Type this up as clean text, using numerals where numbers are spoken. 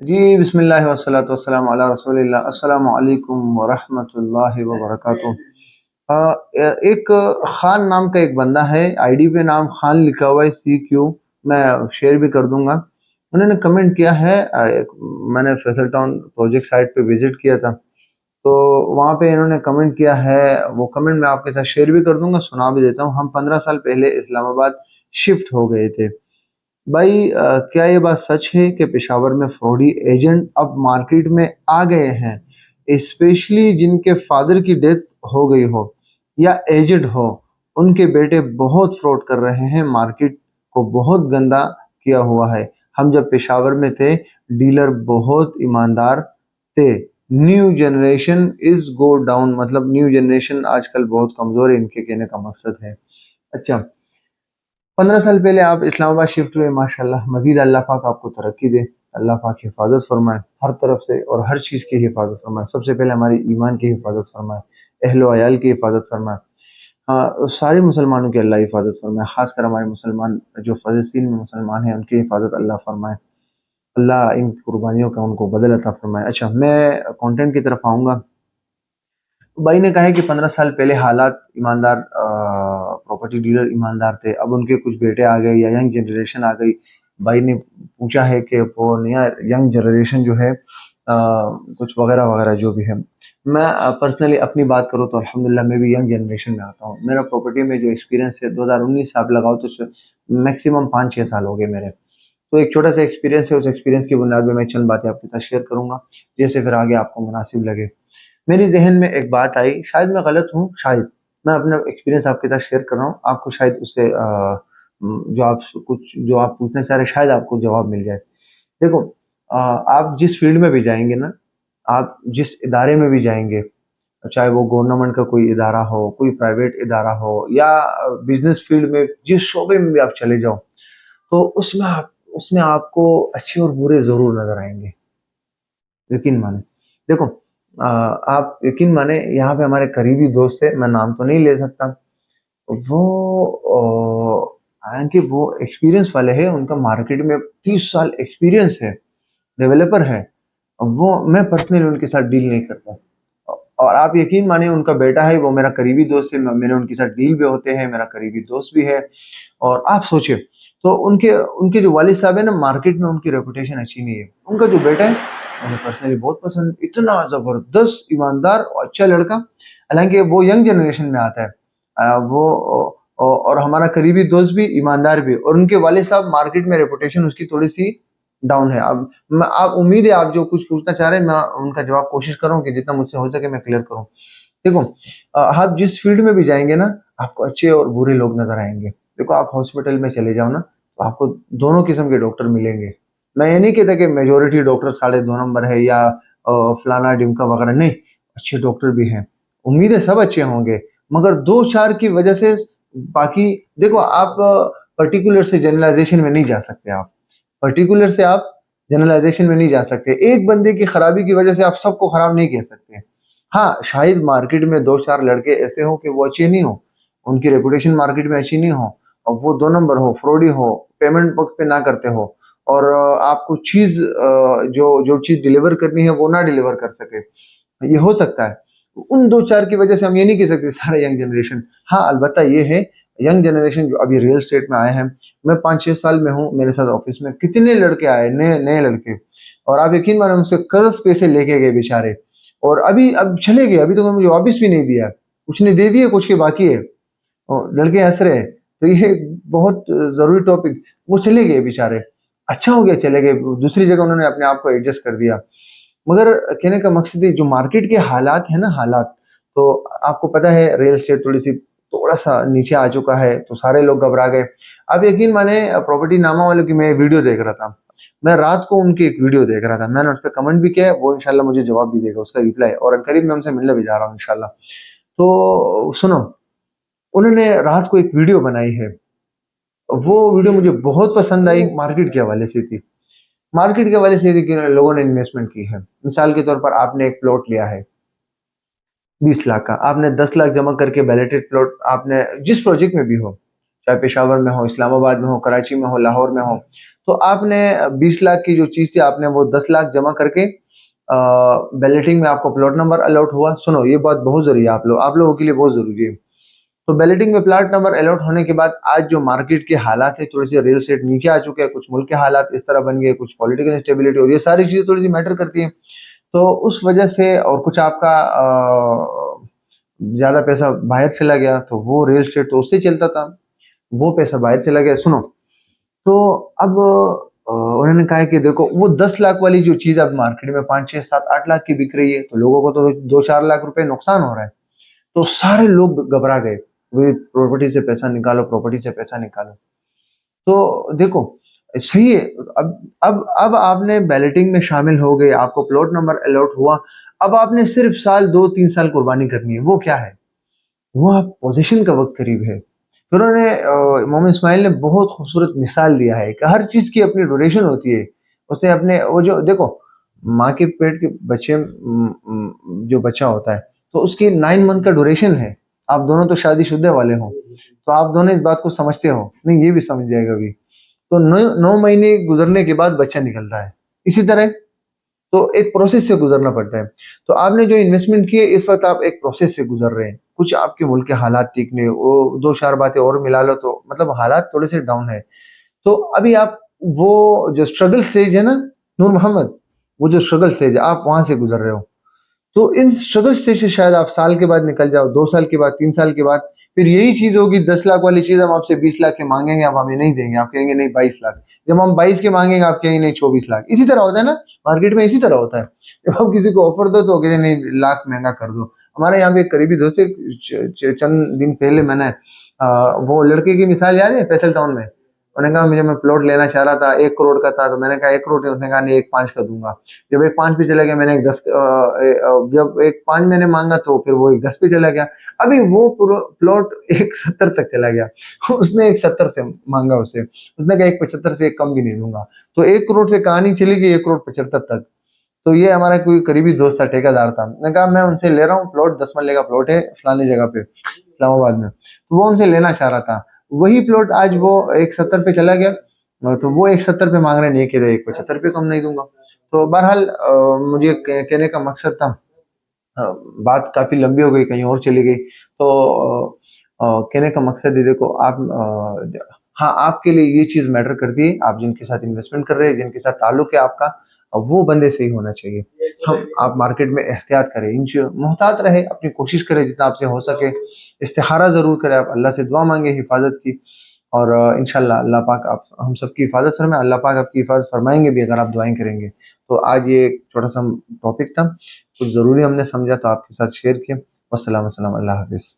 जी, बिस्मिल्लाह वस्सलातु वस्सलामु अला रसूलिल्लाह। अस्सलामु अलैकुम व रहमतुल्लाहि व बरकातुहू। एक खान नाम का एक बंदा है, आईडी पे नाम खान लिखा हुआ है CQ। मैं शेयर भी कर दूंगा। उन्होंने कमेंट किया है। मैंने फैसल टाउन प्रोजेक्ट साइट पे विजिट किया था, तो वहाँ पे इन्होंने कमेंट किया है। वो कमेंट मैं आपके साथ शेयर भी कर दूंगा, सुना भी देता हूँ। हम 15 साल पहले इस्लामाबाद शिफ्ट हो गए थे। भाई, क्या ये बात सच है कि पेशावर में फ्रॉडी एजेंट अब मार्केट में आ गए हैं, स्पेशली जिनके फादर की डेथ हो गई हो या एजेड हो, उनके बेटे बहुत फ्रॉड कर रहे हैं, मार्केट को बहुत गंदा किया हुआ है। हम जब पेशावर में थे, डीलर बहुत ईमानदार थे। New generation is go down, मतलब न्यू जनरेशन आजकल बहुत कमजोर है, इनके कहने का मकसद है। अच्छा, 15 साल पहले आप इस्लामाबाद शिफ्ट हुए, माशाल्लाह। मजीद अल्लाह पाक आपको तरक्की दे, अल्लाह पाक हिफाजत फरमाए हर तरफ से और हर चीज़ की हिफाजत फरमाए। सबसे पहले हमारी ईमान की हिफाजत फरमाए, अहलो अयाल की हिफाजत फरमाए। हाँ, सारे मुसलमानों की अल्लाह हिफाजत फरमाए, खासकर हमारे मुसलमान जो फ़लस्तीन में मुसलमान हैं, उनकी हिफाजत अल्लाह फरमाए। अल्लाह इन कुर्बानियों का उनको बदल अता फरमाए। अच्छा, मैं कंटेंट की तरफ आऊँगा। भाई ने कहा है कि 15 साल पहले हालात ईमानदार, प्रॉपर्टी डीलर ईमानदार थे, अब उनके कुछ बेटे आ गए या यंग जनरेशन आ गई। भाई ने पूछा है कि वो नया यंग जनरेशन जो है, कुछ वगैरह वगैरह जो भी है। मैं पर्सनली अपनी बात करूँ तो अल्हम्दुलिल्लाह मैं भी यंग जनरेशन में आता हूँ। मेरा प्रॉपर्टी में जो एक्सपीरियंस है, 2019 आप लगाओ तो मैक्सिमम 5-6 साल हो गए मेरे। तो एक छोटा सा एक्सपीरियंस है, उस एक्सपीरियंस की बुनियाद में मैं चंद बातें आपके साथ शेयर करूंगा, जैसे फिर आगे आपको मुनासिब लगे। मेरे ज़हन में एक बात आई, शायद मैं गलत हूँ, शायद। मैं अपना एक्सपीरियंस आपके साथ शेयर कर रहा हूँ, आपको शायद उससे जो आप पूछना चाह रहे हैं, शायद आपको जवाब मिल जाए। देखो, आप जिस फील्ड में भी जाएँगे ना, आप जिस इदारे में भी जाएँगे, चाहे वो गवर्नमेंट का कोई इदारा हो, कोई प्राइवेट इदारा हो या बिज़नेस फील्ड में जिस शोबे में भी आप चले जाओ, तो उसमें आपको अच्छे और बुरे ज़रूर नज़र आएँगे। यकीन माने। देखो, आप यकीन माने, यहाँ पे हमारे करीबी दोस्त है, मैं नाम तो नहीं ले सकता। वो हालाँकि वो एक्सपीरियंस वाले हैं, उनका मार्केट में 30 साल एक्सपीरियंस है, डेवलपर है। वो मैं पर्सनली उनके साथ डील नहीं करता। और आप यकीन मानिए, उनका बेटा है, वो मेरा करीबी दोस्त है, मेरे उनके साथ डील भी होते हैं, मेरा करीबी दोस्त भी है। और आप सोचिए, तो उनके उनके जो वालिद साहब है ना, मार्केट में उनकी रेपुटेशन अच्छी नहीं है। उनका जो बेटा है, मुझे पर्सनली बहुत पसंद, इतना ज़बरदस्त, ईमानदार और अच्छा लड़का। हालाँकि वो यंग जनरेशन में आता है। और हमारा करीबी दोस्त भी, ईमानदार भी, और उनके वालिद साहब मार्केट में रेपुटेशन उसकी थोड़ी-सी डाउन है। अब मैं आप उम्मीद है आप जो कुछ पूछना चाह रहे हैं, मैं उनका जवाब कोशिश कर रहा हूँ कि जितना मुझसे हो सके मैं क्लियर करूँ। देखो, आप जिस फील्ड में भी जाएँगे ना, आपको अच्छे और बुरे लोग नज़र आएँगे। देखो, आप हॉस्पिटल में चले जाओ ना, तो आपको दोनों किस्म के डॉक्टर मिलेंगे। मैं ये नहीं कहता कि मेजॉरिटी डॉक्टर साढ़े 2 नंबर है या फलाना-ढिमका वगैरह, नहीं, अच्छे डॉक्टर भी हैं। उम्मीद है सब अच्छे होंगे, मगर 2-4 की वजह से बाकी। देखो, आप पर्टिकुलर से जनरलाइज़ेशन में नहीं जा सकते आप। पर्टिकुलर से आप जनरलाइज़ेशन में नहीं जा सकते। एक बंदे की खराबी की वजह से आप सबको खराब नहीं कह सकते। हाँ, शायद मार्केट में 2-4 लड़के ऐसे हों कि वो अच्छे नहीं हों, उनकी रेपुटेशन मार्केट में अच्छी नहीं हो, और वो 2 नंबर हो, फ्रॉडी हो, पेमेंट वक़्त पे ना करते हो, और आपको चीज़, जो जो चीज़ डिलीवर करनी है वो ना डिलीवर कर सके। ये हो सकता है। उन 2-4 की वजह से हम ये नहीं कह सकते सारा यंग जनरेशन। हाँ, अलबत्ता ये है, यंग जनरेशन जो अभी रियल एस्टेट में आए हैं, मैं 5-6 साल में हूँ, मेरे साथ ऑफ़िस में कितने लड़के आए, नए-नए लड़के, और आप यकीन मानो उनसे कर्ज़ पैसे लेके गए बेचारे, और अभी अब चले गए, अभी तो मुझे वापस भी नहीं दिया। कुछ ने दे दिए, कुछ के बाकी है। लड़के हँस रहे हैं। तो ये बहुत ज़रूरी टॉपिक, वो चले गए बेचारे। अच्छा हो गया चले गए, दूसरी जगह उन्होंने अपने आप को एडजस्ट कर दिया। मगर कहने का मकसद है, जो मार्केट के हालात है ना, हालात, तो आपको पता है रियल एस्टेट थोड़ी-सी थोड़ा-सा नीचे आ चुका है, तो सारे लोग घबरा गए। आप यकीन माने, प्रॉपर्टी नामा वालों की मैं वीडियो देख रहा था। मैं रात को उनकी एक वीडियो देख रहा था। मैंने उसपे कमेंट भी किया है, वो इंशाल्लाह मुझे जवाब भी देगा, उसका रिप्लाई, और अनकरीब मैं उनसे मिलने भी जा रहा हूँ इंशाल्लाह। तो सुनो, उन्होंने रात को एक वीडियो बनाई है। वो वीडियो मुझे बहुत पसंद आई, मार्केट के हवाले से थी। मार्केट के हवाले से थी कि लोगों ने इन्वेस्टमेंट की है। मिसाल के तौर पर आपने एक प्लॉट लिया है 20 लाख का, आपने 10 लाख जमा करके वैलिडेटेड प्लॉट, आपने जिस प्रोजेक्ट में भी हो, चाहे पेशावर में हो, इस्लामाबाद में हो, कराची में हो, लाहौर में हो। तो आपने 20 लाख की जो चीज़ थी, आपने वो 10 लाख जमा करके बैलेटिंग में आपको प्लॉट नंबर अलॉट हुआ। सुनो, ये बात बहुत ज़रूरी है, आप लोगों के लिए बहुत ज़रूरी है। तो बैलेटिंग में प्लॉट नंबर अलॉट होने के बाद आज जो मार्केट के हालात है, थोड़े से रियल एस्टेट नीचे आ चुके हैं, कुछ मुल्क के हालात इस तरह बन गए, कुछ पॉलिटिकल इंस्टेबिलिटी, और ये सारी चीज़ें थोड़ी सी मैटर करती हैं। तो उस वजह से, और कुछ आपका ज़्यादा पैसा बाहर चला गया, तो वो रियल एस्टेट तो उससे चलता था, वो पैसा बाहर चला गया। सुनो, तो अब उन्होंने कहा कि देखो, वो 10 लाख वाली जो चीज़ अब मार्केट में 5, 6, 7, 8 लाख की बिक रही है, तो लोगों को तो 2, 4 लाख रुपए नुकसान हो रहा है। तो सारे लोग घबरा गए, वे प्रॉपर्टी से पैसा निकालो, प्रॉपर्टी से पैसा निकालो। तो देखो, सही है। अब आपने बैलेटिंग में शामिल हो गए, आपको प्लॉट नंबर अलॉट हुआ। अब आपने सिर्फ साल 2, 3 साल कुर्बानी करनी है। वो क्या है? वो आप पोजीशन का वक्त करीब है। फिर उन्होंने मोहम्मद इस्माइल ने बहुत खूबसूरत मिसाल दिया है कि हर चीज की अपनी ड्यूरेशन होती है। उसने अपने वो जो देखो, माँ के पेट के बच्चे जो बच्चा होता है, तो उसकी 9 मंथ का ड्यूरेशन है। आप दोनों तो शादीशुदा वाले हो, तो आप दोनों इस बात को समझते हो, नहीं ये भी समझ जाएगा अभी। तो 9 महीने गुजरने के बाद बच्चा निकलता है। इसी तरह तो एक प्रोसेस से गुजरना पड़ता है। तो आपने जो इन्वेस्टमेंट की है, इस वक्त आप एक प्रोसेस से गुजर रहे हैं। कुछ आपके मुल्क के हालात ठीक नहीं, वो 2, 4 बातें और मिला लो तो मतलब हालात थोड़े से डाउन है। तो अभी आप वो जो स्ट्रगल स्टेज है ना नूर मोहम्मद, वो जो स्ट्रगल स्टेज है, आप वहां से गुजर रहे हो। तो इन स्ट्रगल स्टेज से शायद आप साल के बाद निकल जाओ, 2 साल के बाद, 3 साल के बाद। फिर यही चीज होगी, 10 लाख वाली चीज हम आपसे 20 लाख के मांगेंगे, आप हमें नहीं देंगे, आप कहेंगे नहीं 22 लाख। जब हम 22 के मांगेंगे, आप कहेंगे नहीं 24 लाख। इसी तरह होता है ना, मार्केट में इसी तरह होता है। जब आप किसी को ऑफर दो तो कहते हैं नहीं लाख महंगा कर दो। हमारे यहाँ पे एक करीबी दोस्त से चंद दिन पहले मैंने वो लड़के की मिसाल याद है, फैसल टाउन में। उन्होंने कहा मुझे, मैं प्लॉट लेना चाह रहा था, 1 करोड़ का था। तो मैंने कहा 1 करोड़ है? उसने कहा नहीं 1.5 का दूंगा। जब 1.5 पे चला गया, मैंने जब 1.5 मैंने मांगा, तो फिर वो 1.10 पे चला गया। अभी वो प्लॉट 1.70 तक चला गया। उसने 1.70 से मांगा उससे, उसने कहा 1.75 से एक कम भी नहीं दूंगा। तो 1 करोड़ से कहानी चली गई 1.75 करोड़ तक। तो ये हमारा कोई करीबी दोस्त था, ठेकेदार था। मैंने कहा मैं उनसे ले रहा हूँ प्लॉट, 10 मरले का प्लॉट है फलानी जगह पे, इस्लामाबाद में। तो वो उनसे लेना चाह रहा था। वही प्लॉट आज वो 1.70 पे चला गया। तो वो 1.70 पे मांग रहे हैं, नहीं कह रहे 1.75 पे कम नहीं दूंगा। तो बहरहाल मुझे कहने का मकसद था, बात काफी लंबी हो गई, कहीं और चली गई। तो कहने का मकसद है, देखो आप हाँ, आपके लिए ये चीज मैटर करती है, आप जिनके साथ इन्वेस्टमेंट कर रहे हैं, जिनके साथ ताल्लुक है आपका, वो बंदे सही होना चाहिए। हम आप मार्केट में एहतियात करें, इन मोहतात रहे, अपनी कोशिश करें जितना आपसे हो सके। इस्तिखारा जरूर करें, आप अल्लाह से दुआ मांगे हिफाजत की। और इंशाल्लाह अल्लाह पाक आप हम सबकी हिफाजत फरमाए, अल्लाह पाक आपकी हिफाजत फरमाएंगे भी अगर आप दुआएं करेंगे। तो आज ये एक छोटा सा टॉपिक था, कुछ ज़रूरी हमने समझा तो आपके साथ शेयर किया। वस्सलाम, अल्लाह हाफ़िज़।